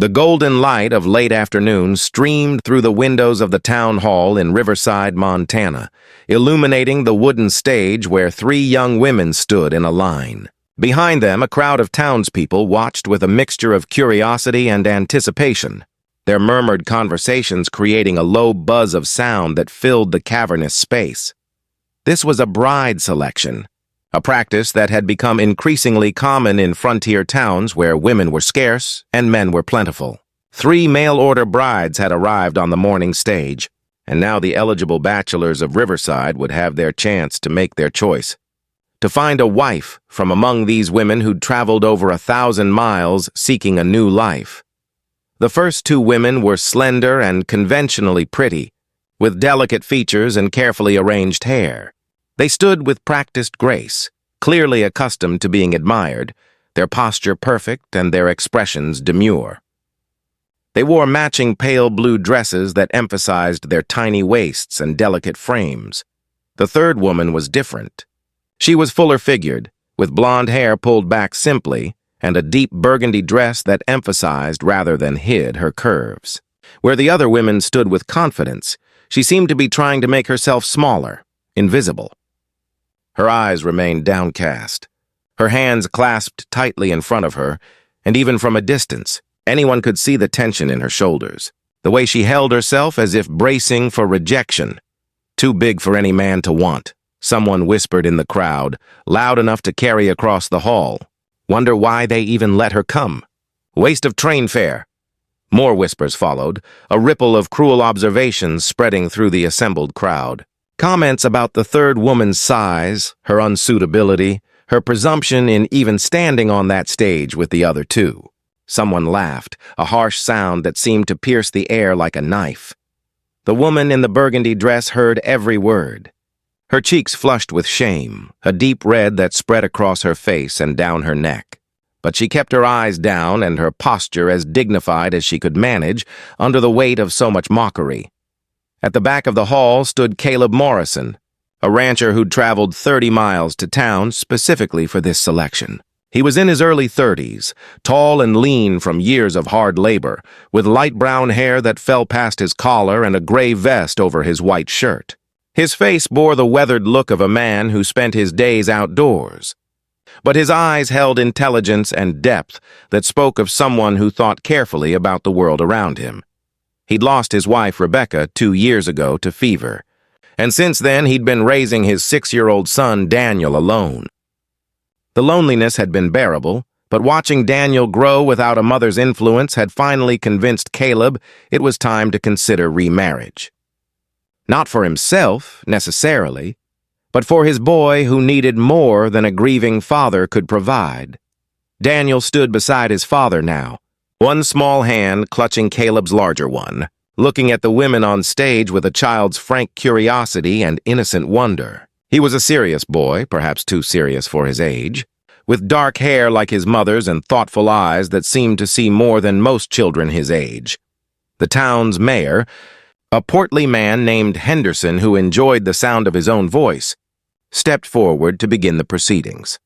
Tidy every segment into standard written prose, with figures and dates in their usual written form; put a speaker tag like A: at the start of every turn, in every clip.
A: The golden light of late afternoon streamed through the windows of the town hall in Riverside, Montana, illuminating the wooden stage where three young women stood in a line. Behind them, a crowd of townspeople watched with a mixture of curiosity and anticipation, their murmured conversations creating a low buzz of sound that filled the cavernous space. This was a bride selection, a practice that had become increasingly common in frontier towns where women were scarce and men were plentiful. 3 mail-order brides had arrived on the morning stage, and now the eligible bachelors of Riverside would have their chance to make their choice. To find a wife from among these women who'd traveled over 1,000 miles seeking a new life. The first 2 women were slender and conventionally pretty, with delicate features and carefully arranged hair. They stood with practiced grace, clearly accustomed to being admired, their posture perfect and their expressions demure. They wore matching pale blue dresses that emphasized their tiny waists and delicate frames. The third woman was different. She was fuller-figured, with blonde hair pulled back simply, and a deep burgundy dress that emphasized rather than hid her curves. Where the other women stood with confidence, she seemed to be trying to make herself smaller, invisible. Her eyes remained downcast, her hands clasped tightly in front of her, and even from a distance, anyone could see the tension in her shoulders, the way she held herself as if bracing for rejection. Too big for any man to want, someone whispered in the crowd, loud enough to carry across the hall. Wonder why they even let her come. Waste of train fare. More whispers followed, a ripple of cruel observations spreading through the assembled crowd. Comments about the third woman's size, her unsuitability, her presumption in even standing on that stage with the other 2. Someone laughed, a harsh sound that seemed to pierce the air like a knife. The woman in the burgundy dress heard every word. Her cheeks flushed with shame, a deep red that spread across her face and down her neck. But she kept her eyes down and her posture as dignified as she could manage under the weight of so much mockery. At the back of the hall stood Caleb Morrison, a rancher who'd traveled 30 miles to town specifically for this selection. He was in his early 30s, tall and lean from years of hard labor, with light brown hair that fell past his collar and a gray vest over his white shirt. His face bore the weathered look of a man who spent his days outdoors. But his eyes held intelligence and depth that spoke of someone who thought carefully about the world around him. He'd lost his wife, Rebecca, 2 years ago to fever, and since then he'd been raising his 6-year-old son, Daniel, alone. The loneliness had been bearable, but watching Daniel grow without a mother's influence had finally convinced Caleb it was time to consider remarriage. Not for himself, necessarily, but for his boy who needed more than a grieving father could provide. Daniel stood beside his father now, one small hand clutching Caleb's larger one, looking at the women on stage with a child's frank curiosity and innocent wonder. He was a serious boy, perhaps too serious for his age, with dark hair like his mother's and thoughtful eyes that seemed to see more than most children his age. The town's mayor, a portly man named Henderson who enjoyed the sound of his own voice, stepped forward to begin the proceedings.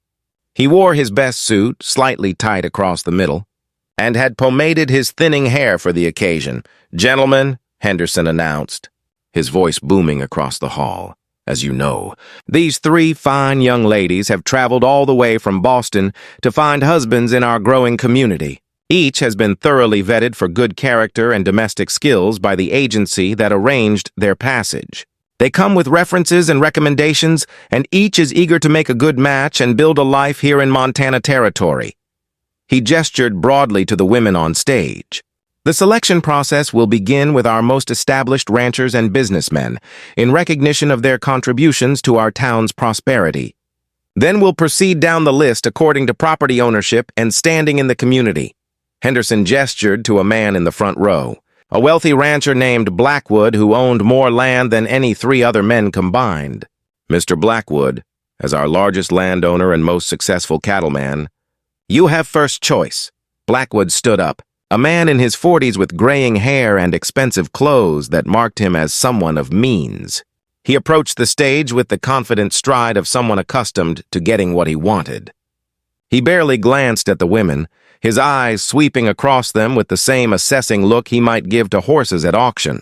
A: He wore his best suit, slightly tight across the middle, and had pomaded his thinning hair for the occasion. "Gentlemen," Henderson announced, his voice booming across the hall. "As you know, these 3 fine young ladies have traveled all the way from Boston to find husbands in our growing community. Each has been thoroughly vetted for good character and domestic skills by the agency that arranged their passage. They come with references and recommendations, and each is eager to make a good match and build a life here in Montana territory." He gestured broadly to the women on stage. "The selection process will begin with our most established ranchers and businessmen, in recognition of their contributions to our town's prosperity. Then we'll proceed down the list according to property ownership and standing in the community." Henderson gestured to a man in the front row, a wealthy rancher named Blackwood who owned more land than any 3 other men combined. "Mr. Blackwood, as our largest landowner and most successful cattleman, you have first choice." Blackwood stood up, a man in his 40s with graying hair and expensive clothes that marked him as someone of means. He approached the stage with the confident stride of someone accustomed to getting what he wanted. He barely glanced at the women, his eyes sweeping across them with the same assessing look he might give to horses at auction.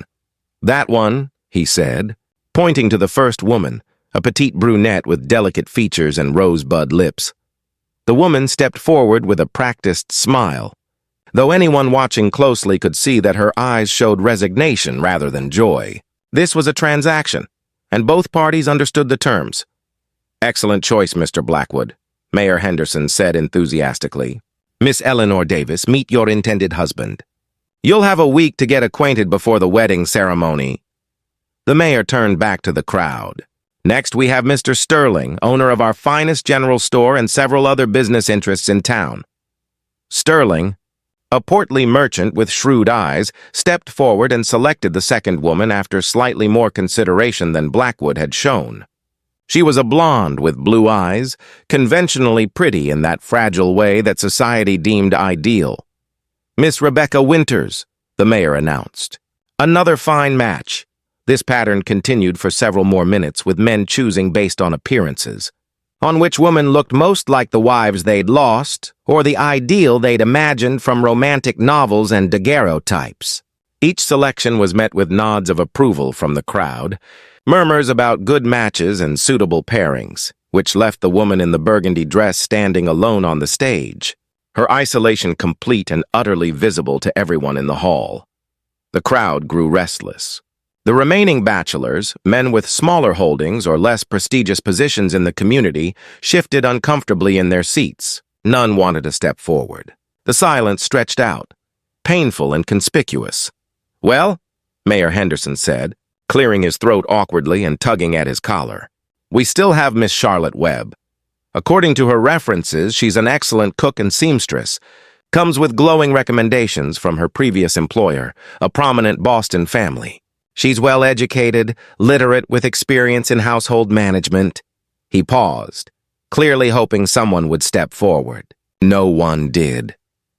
A: "That one," he said, pointing to the first woman, a petite brunette with delicate features and rosebud lips. The woman stepped forward with a practiced smile, though anyone watching closely could see that her eyes showed resignation rather than joy. This was a transaction, and both parties understood the terms. "Excellent choice, Mr. Blackwood," Mayor Henderson said enthusiastically. "Miss Eleanor Davis, meet your intended husband. You'll have a week to get acquainted before the wedding ceremony." The mayor turned back to the crowd. "Next, we have Mr. Sterling, owner of our finest general store and several other business interests in town." Sterling, a portly merchant with shrewd eyes, stepped forward and selected the second woman after slightly more consideration than Blackwood had shown. She was a blonde with blue eyes, conventionally pretty in that fragile way that society deemed ideal. "Miss Rebecca Winters," the mayor announced. "Another fine match." This pattern continued for several more minutes, with men choosing based on appearances, on which woman looked most like the wives they'd lost, or the ideal they'd imagined from romantic novels and daguerreotypes. Each selection was met with nods of approval from the crowd, murmurs about good matches and suitable pairings, which left the woman in the burgundy dress standing alone on the stage, her isolation complete and utterly visible to everyone in the hall. The crowd grew restless. The remaining bachelors, men with smaller holdings or less prestigious positions in the community, shifted uncomfortably in their seats. None wanted to step forward. The silence stretched out, painful and conspicuous. "Well," Mayor Henderson said, clearing his throat awkwardly and tugging at his collar, "we still have Miss Charlotte Webb. According to her references, she's an excellent cook and seamstress, comes with glowing recommendations from her previous employer, a prominent Boston family. She's well-educated, literate with experience in household management." He paused, clearly hoping someone would step forward. No one did.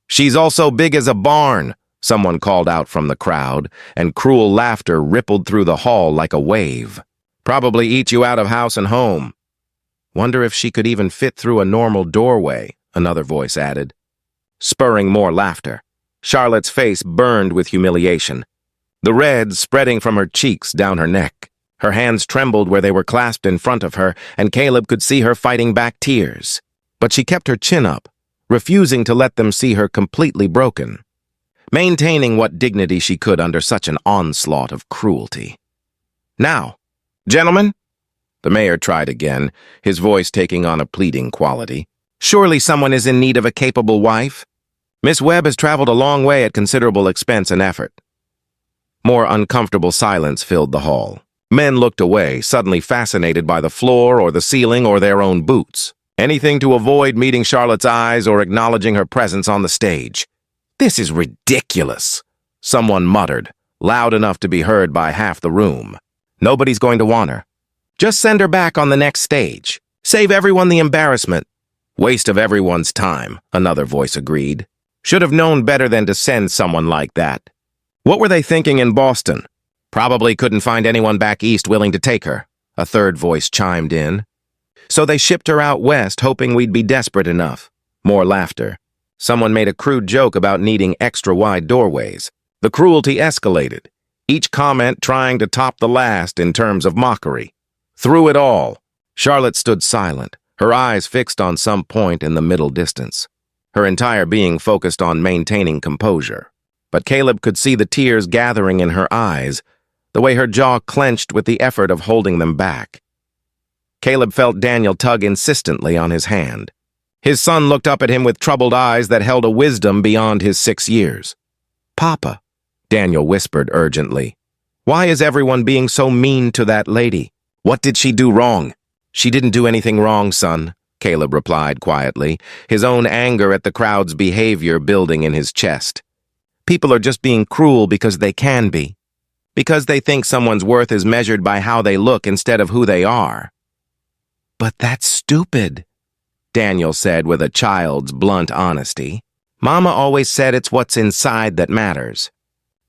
A: "She's also big as a barn," someone called out from the crowd, and cruel laughter rippled through the hall like a wave. "Probably eat you out of house and home." "Wonder if she could even fit through a normal doorway," another voice added, spurring more laughter. Charlotte's face burned with humiliation, the red spreading from her cheeks down her neck. Her hands trembled where they were clasped in front of her, and Caleb could see her fighting back tears. But she kept her chin up, refusing to let them see her completely broken, maintaining what dignity she could under such an onslaught of cruelty. "Now, gentlemen," the mayor tried again, his voice taking on a pleading quality, "surely someone is in need of a capable wife. Miss Webb has traveled a long way at considerable expense and effort." More uncomfortable silence filled the hall. Men looked away, suddenly fascinated by the floor or the ceiling or their own boots. Anything to avoid meeting Charlotte's eyes or acknowledging her presence on the stage. "This is ridiculous," someone muttered, loud enough to be heard by half the room. "Nobody's going to want her. Just send her back on the next stage. Save everyone the embarrassment." "Waste of everyone's time," another voice agreed. "Should have known better than to send someone like that. What were they thinking in Boston? Probably couldn't find anyone back east willing to take her," a third voice chimed in. "So they shipped her out west, hoping we'd be desperate enough." More laughter. Someone made a crude joke about needing extra-wide doorways. The cruelty escalated, each comment trying to top the last in terms of mockery. Through it all, Charlotte stood silent, her eyes fixed on some point in the middle distance, her entire being focused on maintaining composure. But Caleb could see the tears gathering in her eyes, the way her jaw clenched with the effort of holding them back. Caleb felt Daniel tug insistently on his hand. His son looked up at him with troubled eyes that held a wisdom beyond his 6 years. "Papa," Daniel whispered urgently, "why is everyone being so mean to that lady? What did she do wrong?" "She didn't do anything wrong, son," Caleb replied quietly, his own anger at the crowd's behavior building in his chest. "People are just being cruel because they can be. Because they think someone's worth is measured by how they look instead of who they are." "But that's stupid," Daniel said with a child's blunt honesty. "Mama always said it's what's inside that matters.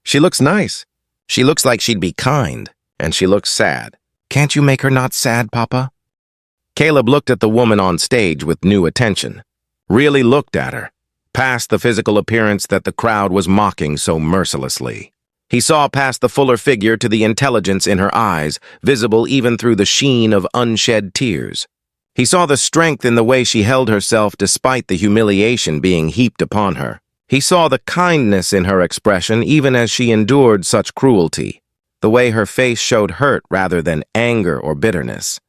A: She looks nice. She looks like she'd be kind, and she looks sad. Can't you make her not sad, Papa?" Caleb looked at the woman on stage with new attention. Really looked at her. past the physical appearance that the crowd was mocking so mercilessly. He saw past the fuller figure to the intelligence in her eyes, visible even through the sheen of unshed tears. He saw the strength in the way she held herself despite the humiliation being heaped upon her. He saw the kindness in her expression even as she endured such cruelty, the way her face showed hurt rather than anger or bitterness.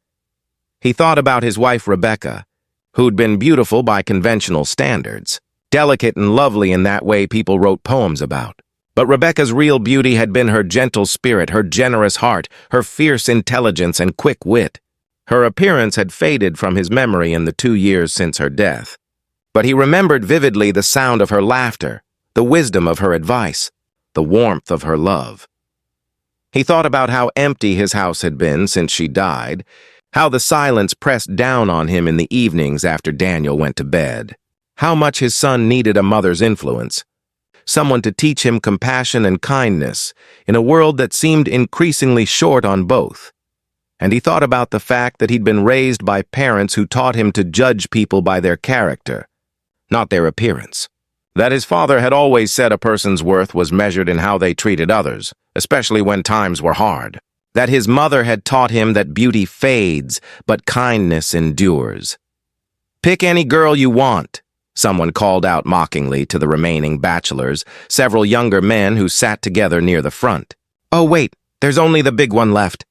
A: He thought about his wife Rebecca, who'd been beautiful by conventional standards, delicate and lovely in that way people wrote poems about. But Rebecca's real beauty had been her gentle spirit, her generous heart, her fierce intelligence and quick wit. Her appearance had faded from his memory in the 2 years since her death. But he remembered vividly the sound of her laughter, the wisdom of her advice, the warmth of her love. He thought about how empty his house had been since she died, how the silence pressed down on him in the evenings after Daniel went to bed, how much his son needed a mother's influence, someone to teach him compassion and kindness in a world that seemed increasingly short on both. And he thought about the fact that he'd been raised by parents who taught him to judge people by their character, not their appearance. That his father had always said a person's worth was measured in how they treated others, especially when times were hard. That his mother had taught him that beauty fades, but kindness endures. "Pick any girl you want," someone called out mockingly to the remaining bachelors, several younger men who sat together near the front. "Oh, wait, there's only the big one left.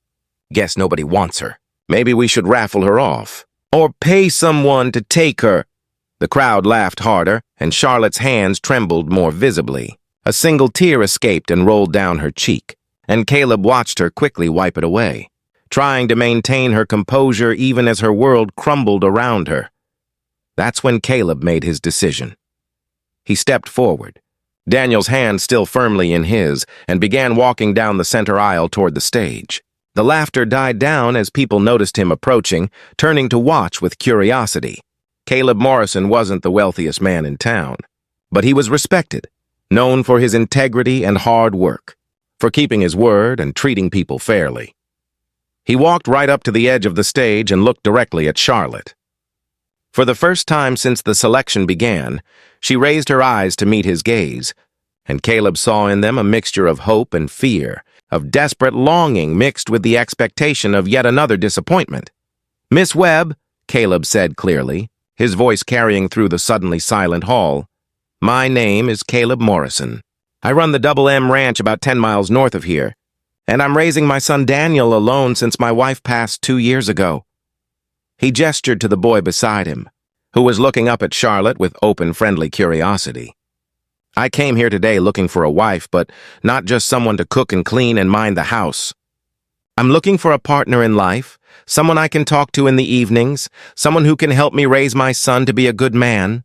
A: Guess nobody wants her. Maybe we should raffle her off. Or pay someone to take her." The crowd laughed harder, and Charlotte's hands trembled more visibly. A single tear escaped and rolled down her cheek, and Caleb watched her quickly wipe it away, trying to maintain her composure even as her world crumbled around her. That's when Caleb made his decision. He stepped forward, Daniel's hand still firmly in his, and began walking down the center aisle toward the stage. The laughter died down as people noticed him approaching, turning to watch with curiosity. Caleb Morrison wasn't the wealthiest man in town, but he was respected, known for his integrity and hard work, for keeping his word and treating people fairly. He walked right up to the edge of the stage and looked directly at Charlotte. For the first time since the selection began, she raised her eyes to meet his gaze, and Caleb saw in them a mixture of hope and fear, of desperate longing mixed with the expectation of yet another disappointment. "Miss Webb," Caleb said clearly, his voice carrying through the suddenly silent hall, "my name is Caleb Morrison. I run the Double M Ranch about 10 miles north of here, and I'm raising my son Daniel alone since my wife passed 2 years ago." He gestured to the boy beside him, who was looking up at Charlotte with open, friendly curiosity. "I came here today looking for a wife, but not just someone to cook and clean and mind the house. I'm looking for a partner in life, someone I can talk to in the evenings, someone who can help me raise my son to be a good man."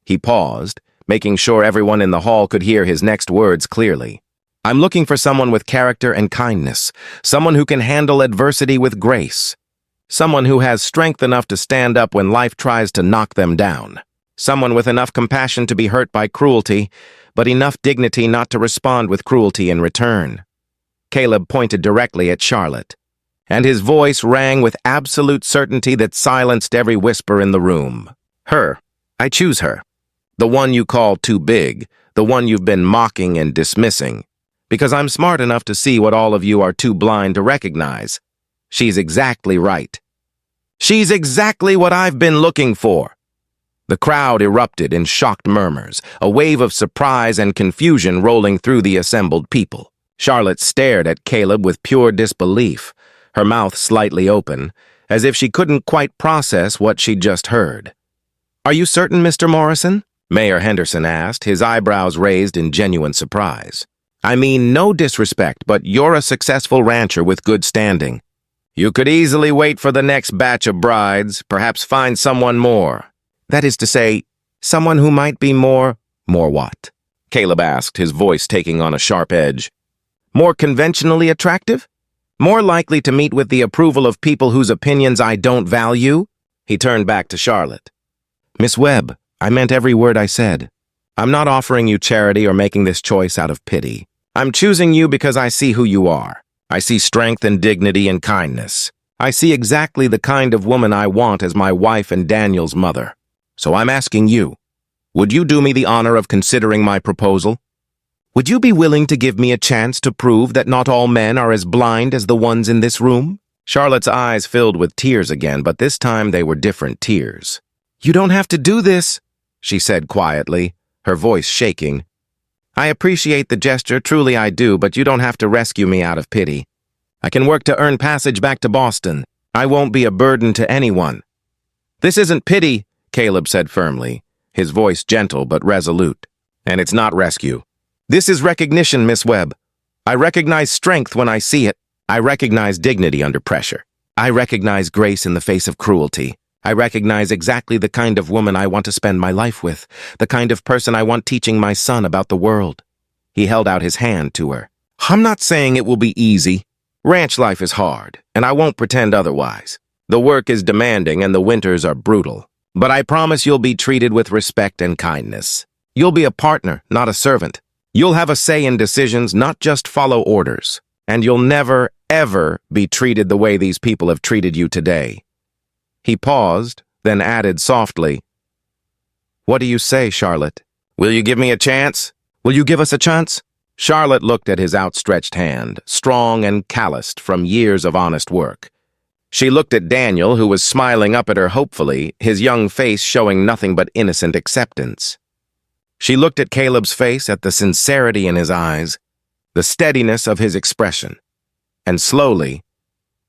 A: He paused, making sure everyone in the hall could hear his next words clearly. "I'm looking for someone with character and kindness, someone who can handle adversity with grace, someone who has strength enough to stand up when life tries to knock them down. Someone with enough compassion to be hurt by cruelty, but enough dignity not to respond with cruelty in return." Caleb pointed directly at Charlotte, and his voice rang with absolute certainty that silenced every whisper in the room. "Her. I choose her. The one you call too big, the one you've been mocking and dismissing, because I'm smart enough to see what all of you are too blind to recognize. She's exactly right. She's exactly what I've been looking for." The crowd erupted in shocked murmurs, a wave of surprise and confusion rolling through the assembled people. Charlotte stared at Caleb with pure disbelief, her mouth slightly open, as if she couldn't quite process what she'd just heard. "Are you certain, Mr. Morrison?" Mayor Henderson asked, his eyebrows raised in genuine surprise. "I mean, no disrespect, but you're a successful rancher with good standing. You could easily wait for the next batch of brides, perhaps find someone more. That is to say, someone who might be more what?" Caleb asked, his voice taking on a sharp edge. "More conventionally attractive? More likely to meet with the approval of people whose opinions I don't value?" He turned back to Charlotte. "Miss Webb, I meant every word I said. I'm not offering you charity or making this choice out of pity. I'm choosing you because I see who you are. I see strength and dignity and kindness. I see exactly the kind of woman I want as my wife and Daniel's mother. So I'm asking you, Would you do me the honor of considering my proposal? Would you be willing to give me a chance to prove that not all men are as blind as the ones in this room?" Charlotte's eyes filled with tears again, but this time they were different tears. "You don't have to do this," she said quietly, her voice shaking. "I appreciate the gesture, truly I do, but you don't have to rescue me out of pity. I can work to earn passage back to Boston. I won't be a burden to anyone." "This isn't pity," Caleb said firmly, his voice gentle but resolute. "And it's not rescue. This is recognition, Miss Webb. I recognize strength when I see it. I recognize dignity under pressure. I recognize grace in the face of cruelty. I recognize exactly the kind of woman I want to spend my life with, the kind of person I want teaching my son about the world." He held out his hand to her. "I'm not saying it will be easy. Ranch life is hard, and I won't pretend otherwise. The work is demanding and the winters are brutal. But I promise you'll be treated with respect and kindness. You'll be a partner, not a servant. You'll have a say in decisions, not just follow orders. And you'll never, ever be treated the way these people have treated you today." He paused, then added softly, "What do you say, Charlotte? Will you give me a chance? Will you give us a chance?" Charlotte looked at his outstretched hand, strong and calloused from years of honest work. She looked at Daniel, who was smiling up at her hopefully, his young face showing nothing but innocent acceptance. She looked at Caleb's face, at the sincerity in his eyes, the steadiness of his expression. And slowly,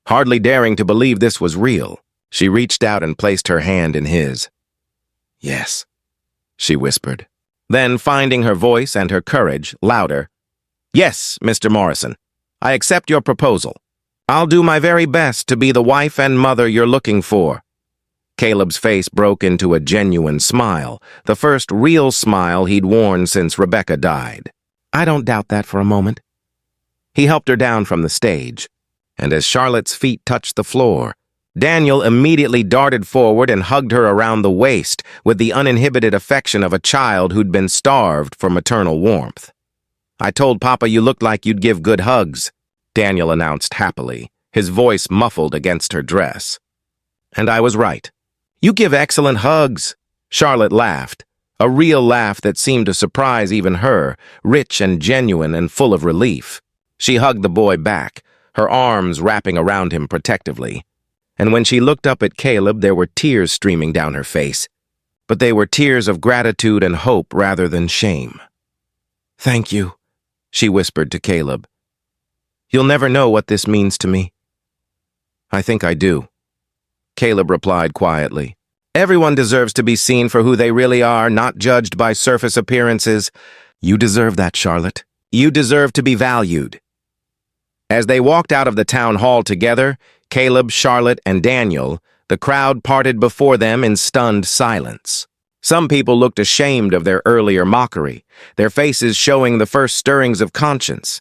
A: hardly daring to believe this was real, she reached out and placed her hand in his. "Yes," she whispered. Then, finding her voice and her courage louder, "Yes, Mr. Morrison, I accept your proposal. I'll do my very best to be the wife and mother you're looking for." Caleb's face broke into a genuine smile, the first real smile he'd worn since Rebecca died. "I don't doubt that for a moment." He helped her down from the stage, and as Charlotte's feet touched the floor, Daniel immediately darted forward and hugged her around the waist with the uninhibited affection of a child who'd been starved for maternal warmth. "I told Papa you looked like you'd give good hugs," Daniel announced happily, his voice muffled against her dress. "And I was right. You give excellent hugs." Charlotte laughed, a real laugh that seemed to surprise even her, rich and genuine and full of relief. She hugged the boy back, her arms wrapping around him protectively. And when she looked up at Caleb, there were tears streaming down her face. But they were tears of gratitude and hope rather than shame. "Thank you," she whispered to Caleb. "You'll never know what this means to me." "I think I do," Caleb replied quietly. "Everyone deserves to be seen for who they really are, not judged by surface appearances. You deserve that, Charlotte. You deserve to be valued." As they walked out of the town hall together, Caleb, Charlotte, and Daniel, the crowd parted before them in stunned silence. Some people looked ashamed of their earlier mockery, their faces showing the first stirrings of conscience.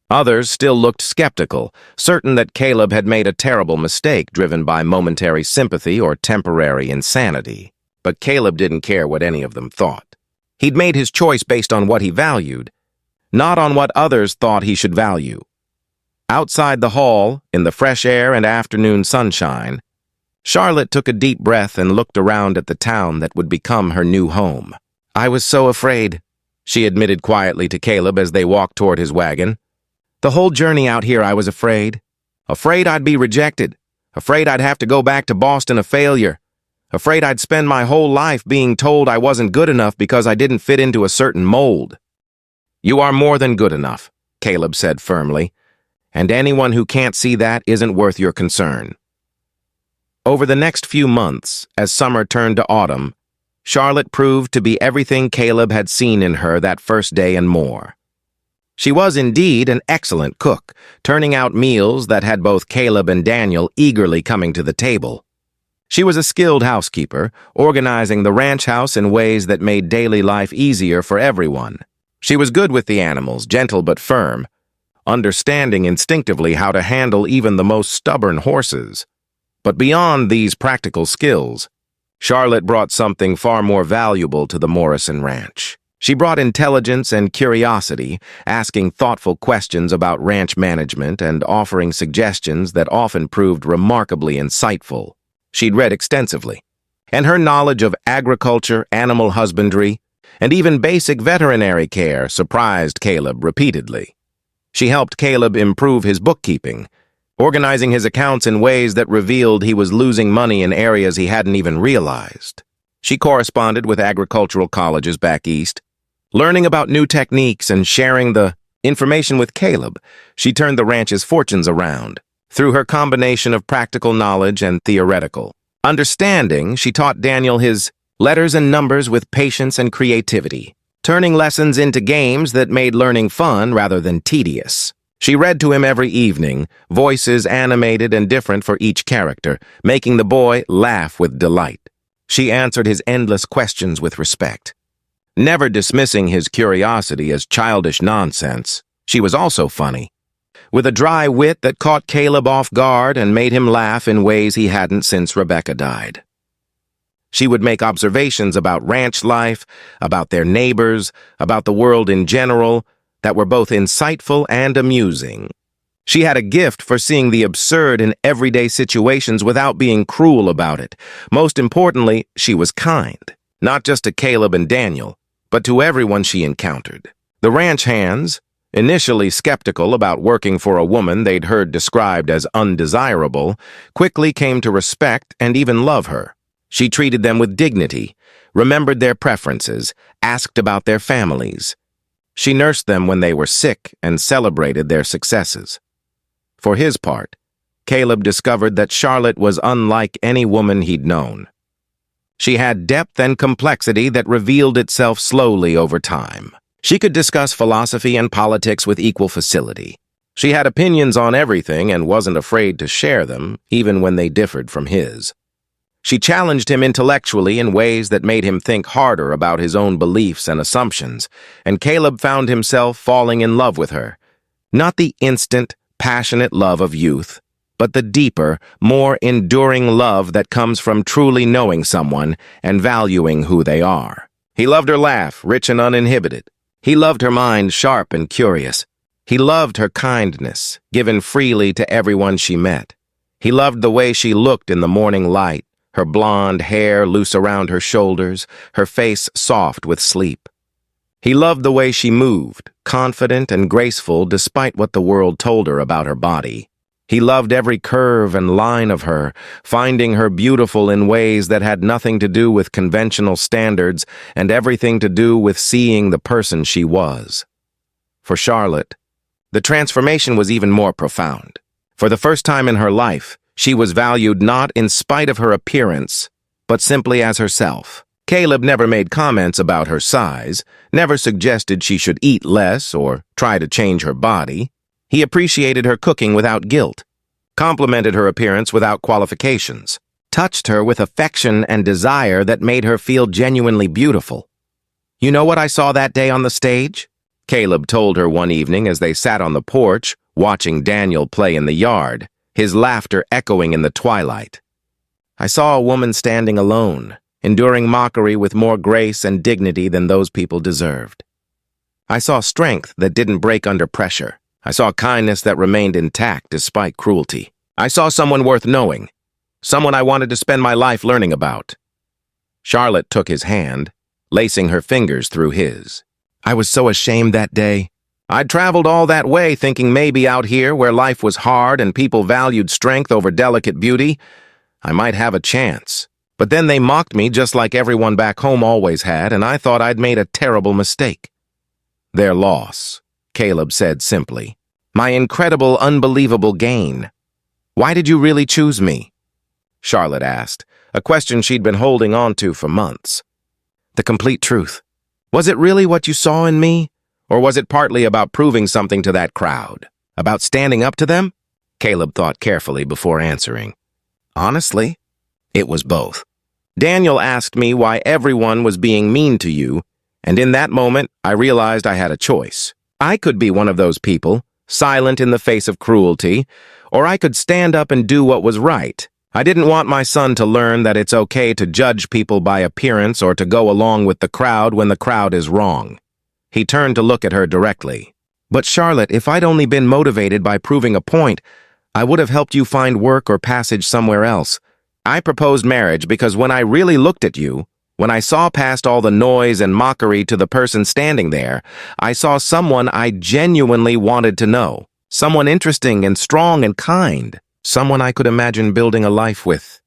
A: Others still looked skeptical, certain that Caleb had made a terrible mistake driven by momentary sympathy or temporary insanity. But Caleb didn't care what any of them thought. He'd made his choice based on what he valued, not on what others thought he should value. Outside the hall, in the fresh air and afternoon sunshine, Charlotte took a deep breath and looked around at the town that would become her new home. "I was so afraid," she admitted quietly to Caleb as they walked toward his wagon. "The whole journey out here I was afraid. Afraid I'd be rejected. Afraid I'd have to go back to Boston a failure. Afraid I'd spend my whole life being told I wasn't good enough because I didn't fit into a certain mold." "You are more than good enough," Caleb said firmly, "and anyone who can't see that isn't worth your concern." Over the next few months, as summer turned to autumn, Charlotte proved to be everything Caleb had seen in her that first day and more. She was indeed an excellent cook, turning out meals that had both Caleb and Daniel eagerly coming to the table. She was a skilled housekeeper, organizing the ranch house in ways that made daily life easier for everyone. She was good with the animals, gentle but firm, understanding instinctively how to handle even the most stubborn horses. But beyond these practical skills, Charlotte brought something far more valuable to the Morrison Ranch. She brought intelligence and curiosity, asking thoughtful questions about ranch management and offering suggestions that often proved remarkably insightful. She'd read extensively, and her knowledge of agriculture, animal husbandry, and even basic veterinary care surprised Caleb repeatedly. She helped Caleb improve his bookkeeping, organizing his accounts in ways that revealed he was losing money in areas he hadn't even realized. She corresponded with agricultural colleges back east, learning about new techniques and sharing the information with Caleb. She turned the ranch's fortunes around through her combination of practical knowledge and theoretical understanding. She taught Daniel his letters and numbers with patience and creativity, turning lessons into games that made learning fun rather than tedious. She read to him every evening, voices animated and different for each character, making the boy laugh with delight. She answered his endless questions with respect, never dismissing his curiosity as childish nonsense. She was also funny, with a dry wit that caught Caleb off guard and made him laugh in ways he hadn't since Rebecca died. She would make observations about ranch life, about their neighbors, about the world in general, that were both insightful and amusing. She had a gift for seeing the absurd in everyday situations without being cruel about it. Most importantly, she was kind, not just to Caleb and Daniel, but to everyone she encountered. The ranch hands, initially skeptical about working for a woman they'd heard described as undesirable, quickly came to respect and even love her. She treated them with dignity, remembered their preferences, asked about their families. She nursed them when they were sick and celebrated their successes. For his part, Caleb discovered that Charlotte was unlike any woman he'd known. She had depth and complexity that revealed itself slowly over time. She could discuss philosophy and politics with equal facility. She had opinions on everything and wasn't afraid to share them, even when they differed from his. She challenged him intellectually in ways that made him think harder about his own beliefs and assumptions, and Caleb found himself falling in love with her. Not the instant, passionate love of youth, but the deeper, more enduring love that comes from truly knowing someone and valuing who they are. He loved her laugh, rich and uninhibited. He loved her mind, sharp and curious. He loved her kindness, given freely to everyone she met. He loved the way she looked in the morning light, her blonde hair loose around her shoulders, her face soft with sleep. He loved the way she moved, confident and graceful despite what the world told her about her body. He loved every curve and line of her, finding her beautiful in ways that had nothing to do with conventional standards and everything to do with seeing the person she was. For Charlotte, the transformation was even more profound. For the first time in her life, she was valued not in spite of her appearance, but simply as herself. Caleb never made comments about her size, never suggested she should eat less or try to change her body. He appreciated her cooking without guilt, complimented her appearance without qualifications, touched her with affection and desire that made her feel genuinely beautiful. "You know what I saw that day on the stage?" Caleb told her one evening as they sat on the porch, watching Daniel play in the yard, his laughter echoing in the twilight. "I saw a woman standing alone, enduring mockery with more grace and dignity than those people deserved. I saw strength that didn't break under pressure. I saw kindness that remained intact despite cruelty. I saw someone worth knowing, someone I wanted to spend my life learning about." Charlotte took his hand, lacing her fingers through his. "I was so ashamed that day. I'd traveled all that way thinking maybe out here where life was hard and people valued strength over delicate beauty, I might have a chance. But then they mocked me just like everyone back home always had, and I thought I'd made a terrible mistake." "Their loss," Caleb said simply. "My incredible, unbelievable gain. Why did you really choose me?" Charlotte asked, a question she'd been holding on to for months. "The complete truth. Was it really what you saw in me? Or was it partly about proving something to that crowd? About standing up to them?" Caleb thought carefully before answering. "Honestly, it was both. Daniel asked me why everyone was being mean to you, and in that moment, I realized I had a choice. I could be one of those people, silent in the face of cruelty, or I could stand up and do what was right. I didn't want my son to learn that it's okay to judge people by appearance or to go along with the crowd when the crowd is wrong." He turned to look at her directly. "But Charlotte, if I'd only been motivated by proving a point, I would have helped you find work or passage somewhere else. I proposed marriage because when I really looked at you, When I saw past all the noise and mockery to the person standing there, I saw someone I genuinely wanted to know. Someone interesting and strong and kind. Someone I could imagine building a life with.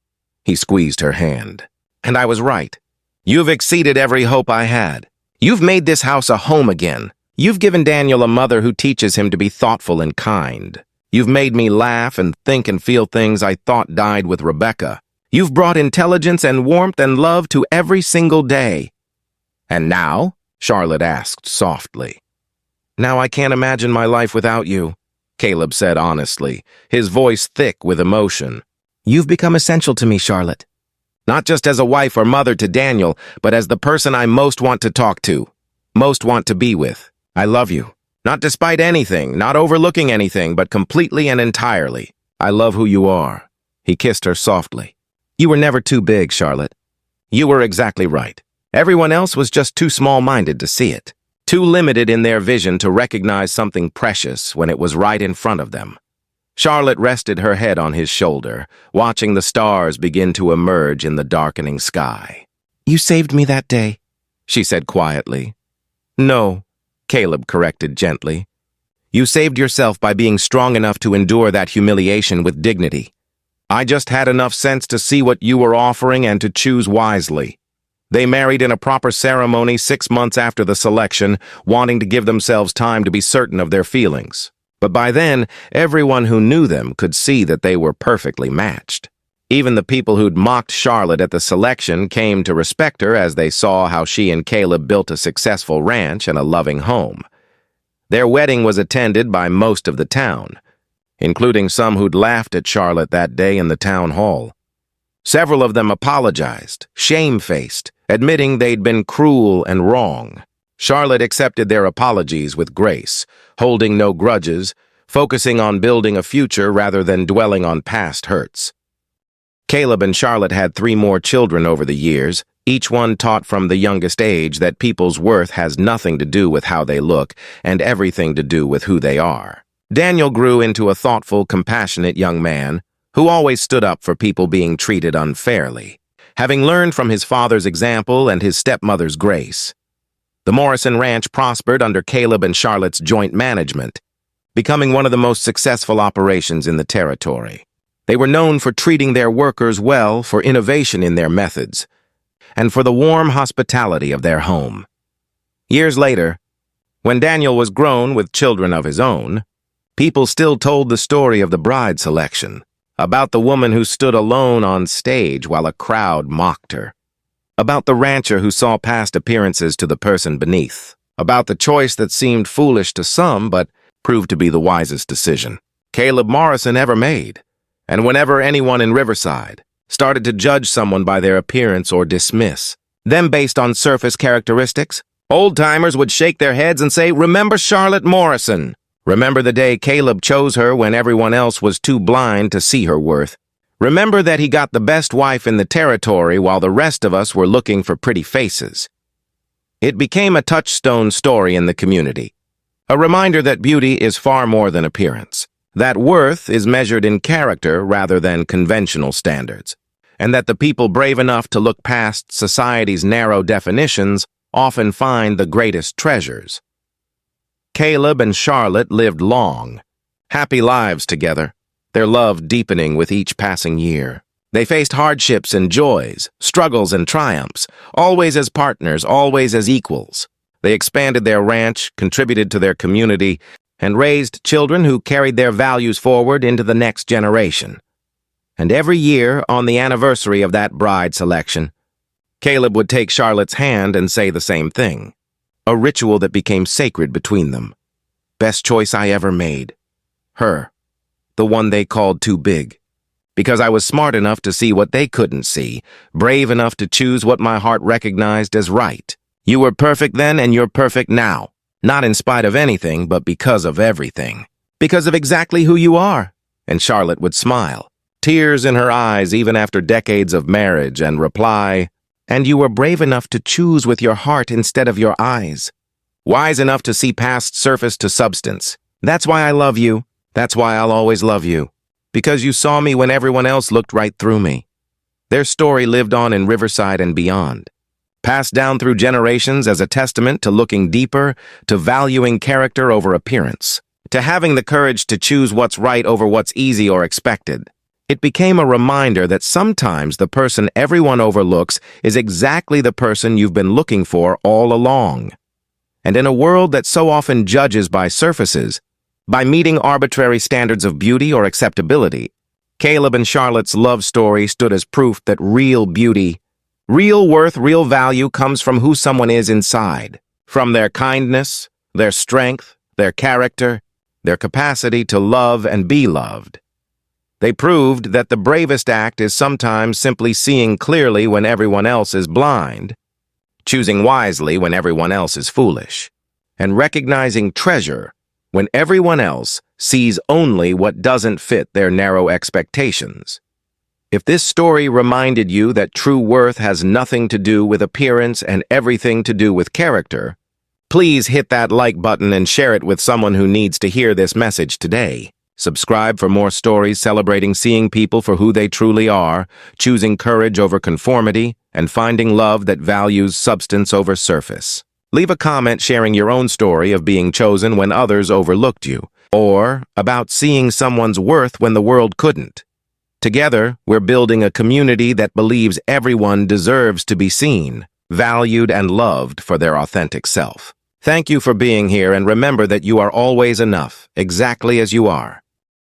A: He squeezed her hand. And I was right. You've exceeded every hope I had. You've made this house a home again. You've given Daniel a mother who teaches him to be thoughtful and kind. You've made me laugh and think and feel things I thought died with Rebecca. You've brought intelligence and warmth and love to every single day. And now? Charlotte asked softly. Now I can't imagine my life without you, Caleb said honestly, his voice thick with emotion. You've become essential to me, Charlotte. Not just as a wife or mother to Daniel, but as the person I most want to talk to, most want to be with. I love you. Not despite anything, not overlooking anything, but completely and entirely. I love who you are. He kissed her softly. You were never too big, Charlotte. You were exactly right. Everyone else was just too small-minded to see it, too limited in their vision to recognize something precious when it was right in front of them. Charlotte rested her head on his shoulder, watching the stars begin to emerge in the darkening sky. You saved me that day, she said quietly. No, Caleb corrected gently. You saved yourself by being strong enough to endure that humiliation with dignity. I just had enough sense to see what you were offering and to choose wisely. They married in a proper ceremony 6 months after the selection, wanting to give themselves time to be certain of their feelings. But by then, everyone who knew them could see that they were perfectly matched. Even the people who'd mocked Charlotte at the selection came to respect her as they saw how she and Caleb built a successful ranch and a loving home. Their wedding was attended by most of the town, including some who'd laughed at Charlotte that day in the town hall. Several of them apologized, shamefaced, admitting they'd been cruel and wrong. Charlotte accepted their apologies with grace, holding no grudges, focusing on building a future rather than dwelling on past hurts. Caleb and Charlotte had 3 more children over the years, each one taught from the youngest age that people's worth has nothing to do with how they look and everything to do with who they are. Daniel grew into a thoughtful, compassionate young man who always stood up for people being treated unfairly, having learned from his father's example and his stepmother's grace. The Morrison Ranch prospered under Caleb and Charlotte's joint management, becoming one of the most successful operations in the territory. They were known for treating their workers well, for innovation in their methods, and for the warm hospitality of their home. Years later, when Daniel was grown with children of his own, people still told the story of the bride selection, about the woman who stood alone on stage while a crowd mocked her, about the rancher who saw past appearances to the person beneath, about the choice that seemed foolish to some but proved to be the wisest decision Caleb Morrison ever made. And whenever anyone in Riverside started to judge someone by their appearance or dismiss them based on surface characteristics, old-timers would shake their heads and say, "Remember Charlotte Morrison. Remember the day Caleb chose her when everyone else was too blind to see her worth. Remember that he got the best wife in the territory while the rest of us were looking for pretty faces." It became a touchstone story in the community, a reminder that beauty is far more than appearance, that worth is measured in character rather than conventional standards, and that the people brave enough to look past society's narrow definitions often find the greatest treasures. Caleb and Charlotte lived long, happy lives together, their love deepening with each passing year. They faced hardships and joys, struggles and triumphs, always as partners, always as equals. They expanded their ranch, contributed to their community, and raised children who carried their values forward into the next generation. And every year, on the anniversary of that bride selection, Caleb would take Charlotte's hand and say the same thing, a ritual that became sacred between them. Best choice I ever made. Her, the one they called too big. Because I was smart enough to see what they couldn't see, brave enough to choose what my heart recognized as right. You were perfect then and you're perfect now. Not in spite of anything, but because of everything. Because of exactly who you are. And Charlotte would smile, tears in her eyes even after decades of marriage, and reply, "And you were brave enough to choose with your heart instead of your eyes. Wise enough to see past surface to substance. That's why I love you. That's why I'll always love you. Because you saw me when everyone else looked right through me." Their story lived on in Riverside and beyond, passed down through generations as a testament to looking deeper, to valuing character over appearance, to having the courage to choose what's right over what's easy or expected. It became a reminder that sometimes the person everyone overlooks is exactly the person you've been looking for all along. And in a world that so often judges by surfaces, by meeting arbitrary standards of beauty or acceptability, Caleb and Charlotte's love story stood as proof that real beauty, real worth, real value comes from who someone is inside, from their kindness, their strength, their character, their capacity to love and be loved. They proved that the bravest act is sometimes simply seeing clearly when everyone else is blind, choosing wisely when everyone else is foolish, and recognizing treasure when everyone else sees only what doesn't fit their narrow expectations. If this story reminded you that true worth has nothing to do with appearance and everything to do with character, please hit that like button and share it with someone who needs to hear this message today. Subscribe for more stories celebrating seeing people for who they truly are, choosing courage over conformity, and finding love that values substance over surface. Leave a comment sharing your own story of being chosen when others overlooked you, or about seeing someone's worth when the world couldn't. Together, we're building a community that believes everyone deserves to be seen, valued, and loved for their authentic self. Thank you for being here, and remember that you are always enough, exactly as you are.